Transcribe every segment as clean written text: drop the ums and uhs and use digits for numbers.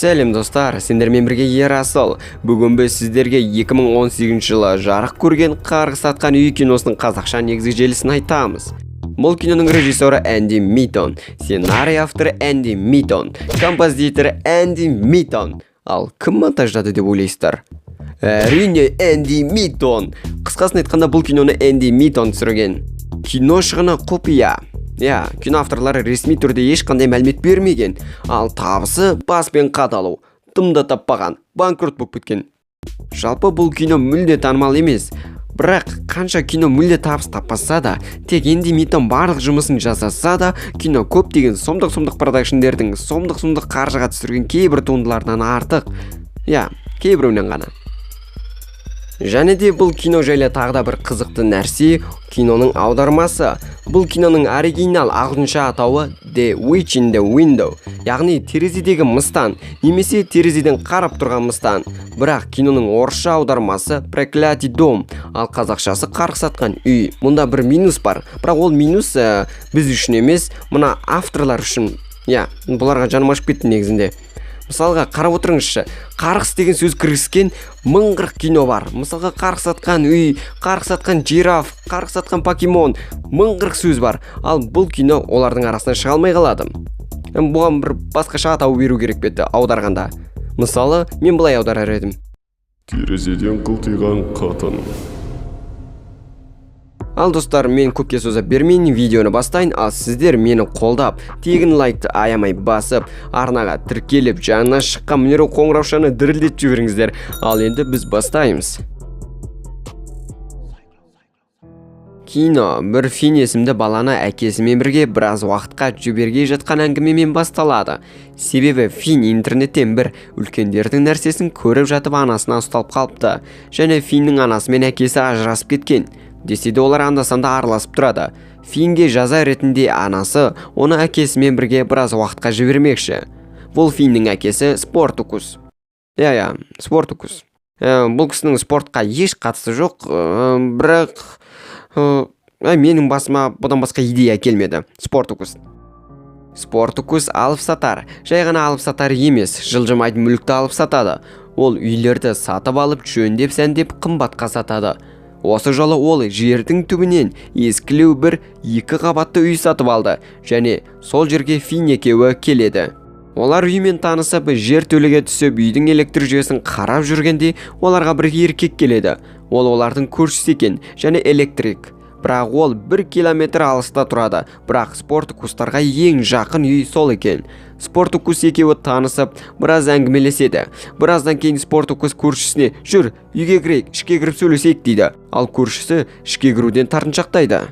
Сәлем достар, сендермен бірге Ерасыл. Бүгін біз сіздерге 2018 жылы жарық көрген қарғыс атқан үй киносының қазақша негізгі желісін айтамыз. Бұл киноның режиссері Энди Митон, сценарий авторы Энди Митон, композиторы Энди Митон. Ал кім монтаждады деп ойлайсыздар? Әрине Энди Митон. Қысқасын айтқанда бұл киноны Энди Митон түсірген. Кино шығыны құпия. Кино авторлары ресми түрде ешқандай мәлімет бермеген, ал табысы баспен қадалу, тымда таппаған, банкрот болып кеткен. Жалпы бұл кино мүлде танымал емес, бірақ қанша кино мүлде табыс таппаса да, тек Энди Митон барлық жұмысын жасаса да, кино көптеген сомдық продакшндердің сомдық қаржыға түсірген кейбір туындылардан артық, кейбіреуінен ғана. Және де бұл кино жайлы тағы да бір қызықты нәрсе киноның аудармасы. Бұл киноның оригинал ағылшынша атауы The Witch in the Window, яғни терезедегі мыстан, немесе терезеден қарап тұрған мыстан. Бірақ киноның орысша аудармасы Проклятый дом, ал қазақшасы қарғыс атқан үй. Мұнда бір минус бар, бірақ ол минус біз үшін емес, мына авторлар үшін. Бұларға жаным ашып кетті негізінде. Мысалға қарап отырыңызшы, қарғыс деген сөз кіргізген 1040 кино бар. Мысалға қарғыс атқан үй, қарғыс атқан жираф, қарғыс атқан покемон, 1040 сөз бар. Ал бұл кино олардың арасынан шыға алмай қалады. Бұған бір басқаша атау беру керек беді аударғанда. Мысалы, мен былай аударар едім. Терезеден қылтиған қатын. Ал достар, мен көпке соза бермейін, видеоны бастайын, ал сіздер мені қолдап, тегін лайкты аямай басып, арнаға тіркеліп, жаңына шыққан мінері қоңыраушаны дірілдет жіберіңіздер. Ал енді біз бастаймыз. Кино бір Фин есімді баланы әкесімен бірге біраз уақытқа жіберге жатқан әңгімемен басталады. Себебі Фин интернеттен бір үлкендердің нәрсесін көріп жатып анасына ұсталып қалыпты. Және Финнің анасы мен әкесі ажырасып кеткен. Десе де олар анда-санда араласып тұрады. Финге жаза ретінде анасы оны әкесімен бірге біраз уақытқа жібермекші. Бұл Финнің әкесі Спортукус. Спортукус. Бұл кісінің спортқа еш қатысы жоқ, бірақ менің басыма бұдан басқа идея келмеді. Спортукус алып сатар. Жай ғана алып сатар емес, жылжымайтын мүлікті алып сатады. Ол үйлерді сатып алып, жөндеп сәндеп қымбатқа сатады. Осы жолы ол жердің түбінен ескілеу бір 2 қабатты үй сатып алды, және сол жерге Фин екеуі келеді. Олар үймен танысып, жер төлеге түсіп, үйдің электр жүйесін қарап жүргенде, оларға бір еркек келеді. Ол олардың көршісі екен, және электрик. Бірақ ол 1 километр алыста тұрады, бірақ Спортукустарға ең жақын үй сол екен. Спортукус екеуі танысып, біраз әңгімелеседі. Біраздан кейін Спортукус көршісіне «Жүр, үйге кірейік, ішке кіріп сөйлесейік» дейді. Ал көршісі ішке кіруден тартыншақтайды.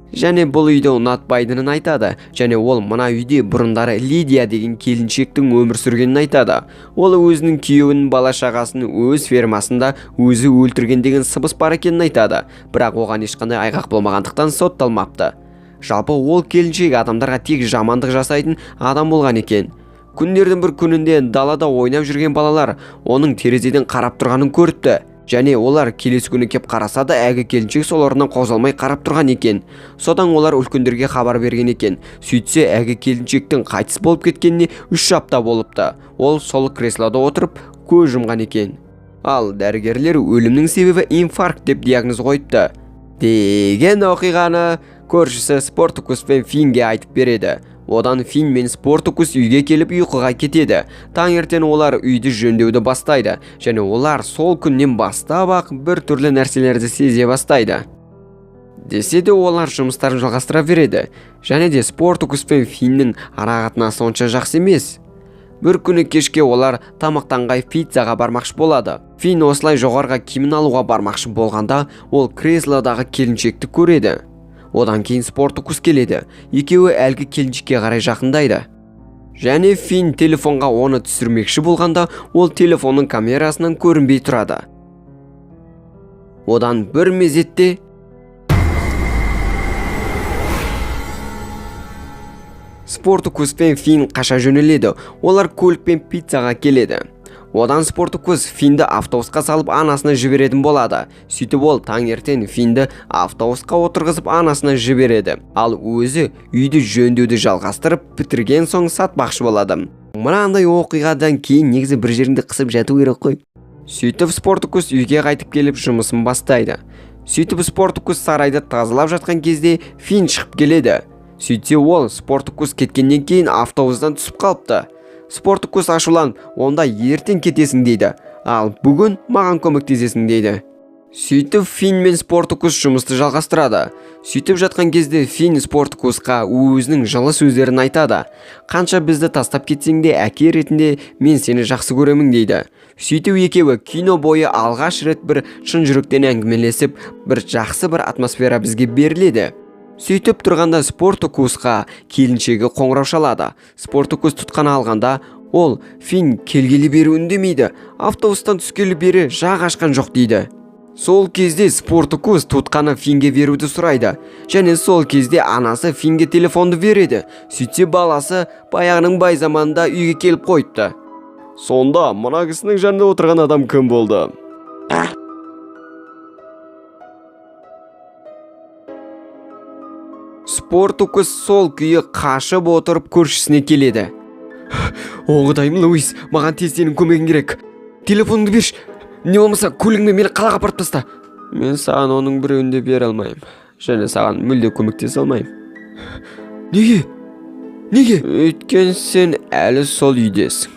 Және бұл үйді ұнатпайтынын айтады. Және ол мына үйде бұрындары Лидия деген келіншектің өмір сүргенін айтады. Ол өзінің күйеуінің бала-шағасын өз фермасында өзі өлтірген деген сыбыс бар екенін айтады. Бірақ оған ешқандай айғақ болмағандықтан сотталмапты. Жалпы ол келіншек адамдарға тек жамандық жасайтын адам болған екен. Күндердің бір күнінде далада ойнап жүрген балалар оның терезеден қарап тұрғанын көріпті. Және олар келесі күні кеп қараса да әгі келіншек сол орнынан қозғалмай қарап тұрған екен. Содан олар үлкендерге хабар берген екен. Сөйтсе әгі келіншектің қайтыс болып кеткеніне 3 апта болыпты. Ол сол креслода отырып көз жұмған екен. Ал дәрігерлер өлімнің себебі инфаркт деп диагноз қойыпты. Деген оқиғаны көршісі Спортукус пен Финге айтып береді. Одан Фин мен Спортукус үйге келіп ұйқыға кетеді. Таңертең олар үйді жөндеуді бастайды. Және олар сол күннен бастап бір түрлі нәрселерді сезе бастайды. Десе де олар жұмыстарын жалғастыра береді. Және де Спортукус пен Финнің арақатынасы онша жақсы емес. Бір күні кешке олар тамақтанғай пиццаға бармақшы болады. Фин осылай жоғарға киімін алуға бармақшы болғанда, ол креслодағы келіншекті көреді. Одан кейін Спортукус келеді. Екеуі әлгі келіншекке қарай жақындайды. Және Фин телефонға оны түсірмекші болғанда, ол телефонның камерасынан көрінбей тұрады. Одан бір мезетте Спортукус пен Фин қаша жөнеледі. Олар көлікпен пиццаға келеді. Одан Спортукус Финді автобусқа салып анасына жіберетін болады. Сөйтіп ол таңертең Финді автобусқа отырғызып анасына жібереді. Ал өзі үйді жөндеуді жалғастырып бітірген соң сатпақшы болады. Мынандай оқиғадан кейін негізі бір жеріңді қысып жату керек қой. Сөйтіп Спартакус үйге қайтып келіп жұмысын бастайды. Сөйтіп Спартакус сарайды тазалап жатқан кезде Фин шығып келеді. Сөйтсе ол Спартакус кеткеннен кейін автобустан түсіп қалыпты. Спартакус ашуланып, онда ертең кетесің дейді, ал бүгін маған көмектесесің дейді. Сөйтіп Фин мен Спартакус жұмысты жалғастырады. Сөйтіп жатқан кезде Фин Спартакусқа өзінің жылы сөздерін айтады. Қанша бізді тастап кетсең де, әке ретінде мен сені жақсы көремін дейді. Сөйтіп екеуі кино бойы алғаш рет бір шын жүректен әңгімелесіп, бір жақсы бір атмосфера бізге беріледі. Сөйтіп тұрғанда Спартакусқа келіншегі қоңырау шалады. Спартакус тұтқаны алғанда ол Фин келгелі бері үндемейді, автобустан түскелі бері жақ ашқан жоқ дейді. Сол кезде Спартакус тұтқаны Финге беруді сұрайды. Және сол кезде анасы Финге телефонды береді. Сөйтсе баласы баяғының бай заманында үйге келіп қойыпты. Сонда мына кісінің жанында отырған адам кім болды? Спартакус сол күйі қашып отырып көршісіне келеді. Оғыдайым, Луис, маған тез сенің көмегің керек. Телефоныңды берші. Не болмаса көлігіңмен мені қалаға апарып таста. Мен саған оның біреуін де бере алмаймын. Және саған мүлде көмектесе алмаймын. Неге? Неге? Өйткені сен әлі сол үйдесің.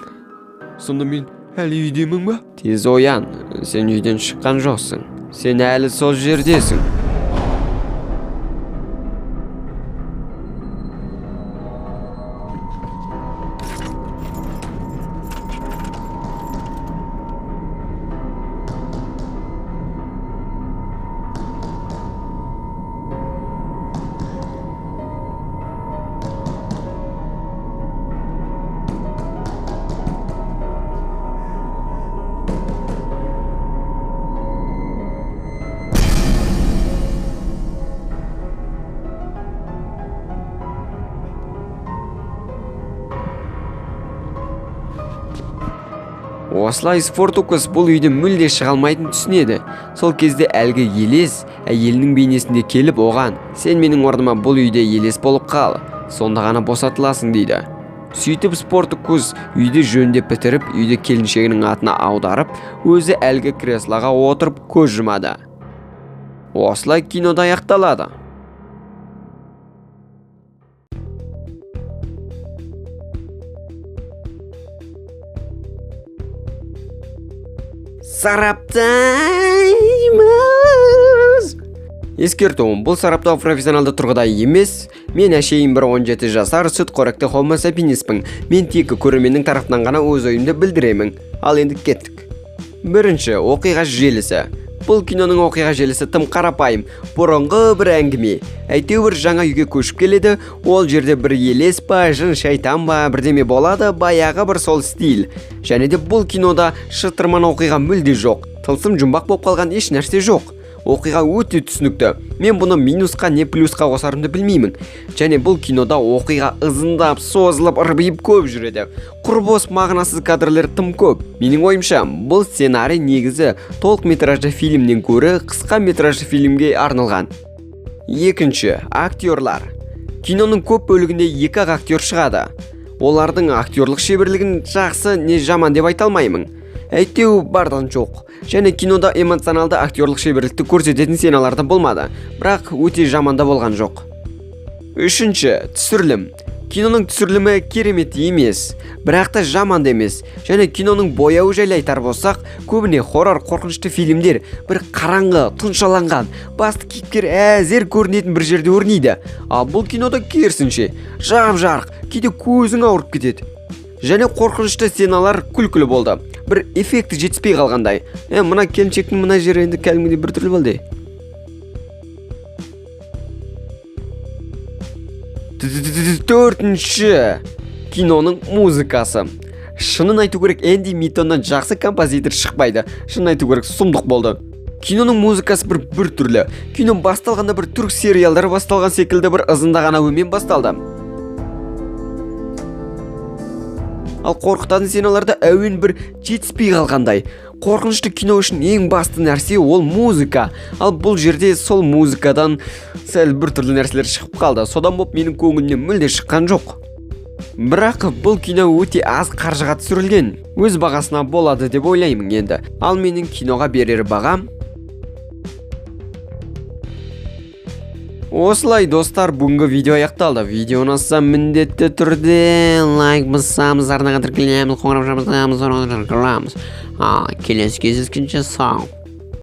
Сонда мен әлі үйдемін ба? Тез оян, сен үйден шыққан жоқсың. Сен әлі сол жердесің. Осылай Спартакус бұл үйден мүлде шыға алмайтынын түсінеді. Сол кезде әлгі елес әйелінің бейнесінде келіп оған: "Сен менің орныма бұл үйде елес болып қал, сонда ғана босатыласың" дейді. Сөйтіп Спартакус үйді жөндеп бітіріп, үйді келіншегінің атына аударып, өзі әлгі креслоға отырып көз жұмады. Осылай кинода аяқталады. Сараптаймыз. Ескертуім, бұл сараптау профессионалды тұрғыда емес. Мен әшейін бір 17 жасар сүтқоректі Homo sapienspін. Мен тек көрерменнің тарафынан ғана өз ойымды білдіремін. Ал енді кеттік. Бірінші, оқиға желісі. Бұл киноның оқиға желісі тым қарапайым, бұрынғы бір әңгіме. Әйтеуір жаңа үйге көшіп келеді, ол жерде бір елес па, жын шайтан ба, бірдеме болады, баяғы бір сол стиль. Және де бұл кинода шытырман оқиға мүлде жоқ. Тылсым жұмбақ болып қалған еш нәрсе жоқ. Оқиға өте түсінікті. Мен бұны минусқа не плюсқа қосарымды білмеймін. Және бұл кинода оқиға ызындап, созылып, ырбиып көп жүреді. Құрбос мағынасыз кадрлер тым көп. Менің ойымша, бұл сценарий негізі толық метражды фильмнен көрі қысқа метражды фильмге арналған. Екінші, актерлар. Киноның көп бөлігінде екі актер шығады. Олардың актерлық шеберлігін жақсы не жаман деп айта алмаймын. Әйтеу бардан жоқ. Және кинода эмоционалды актерлық шеберлікті көрсететін сценаларда болмады, бірақ өте жаманда болған жоқ. Үшінші, түсірілім. Киноның түсірілімі керемет емес, бірақ та жаман емес. Және киноның бояуы жайлы айтар болсақ, көбіне хоррор қорқынышты фильмдер бір қараңғы, тұншаланған, басты кейіпкер әзер көрінетін бір жерде өрнейді. Ал бұл кинода керісінше, жап-жарық, кейде көзің ауырып кетеді. Және қорқынышты сценалар күлкілі болды. Бір эффекті жетіспей қалғандай. Мына келіншектің мына жері енді кәдімгідей бір түрлі болды. Төртінші, киноның музыкасы. Шынын айту керек, Энди Митоннан жақсы композитор шықпайды. Шынын айту керек, сұмдық болды. Киноның музыкасы бір түрлі. Кино басталғанда бір түрік сериалдары басталған секілді бір ызындаған әуенмен басталды. Ал қорқытатын сценаларда әуен бір жетіспей қалғандай. Қорқынышты кино үшін ең басты нәрсе ол музыка. Ал бұл жерде сол музыкадан сәл бір түрлі нәрселер шығып қалды. Содан болып менің көңілімнен мүлде шыққан жоқ. Бірақ бұл кино өте аз қаржыға түсірілген. Өз бағасына болады деп ойлаймын енді. Ал менің киноға берер бағам осылай достар, бүгінгі видео аяқталды. Видео ұнаса міндетті түрде лайк басамыз, арнаға тіркелеміз, қоңырау жабамыз, келесі кездескенше сау.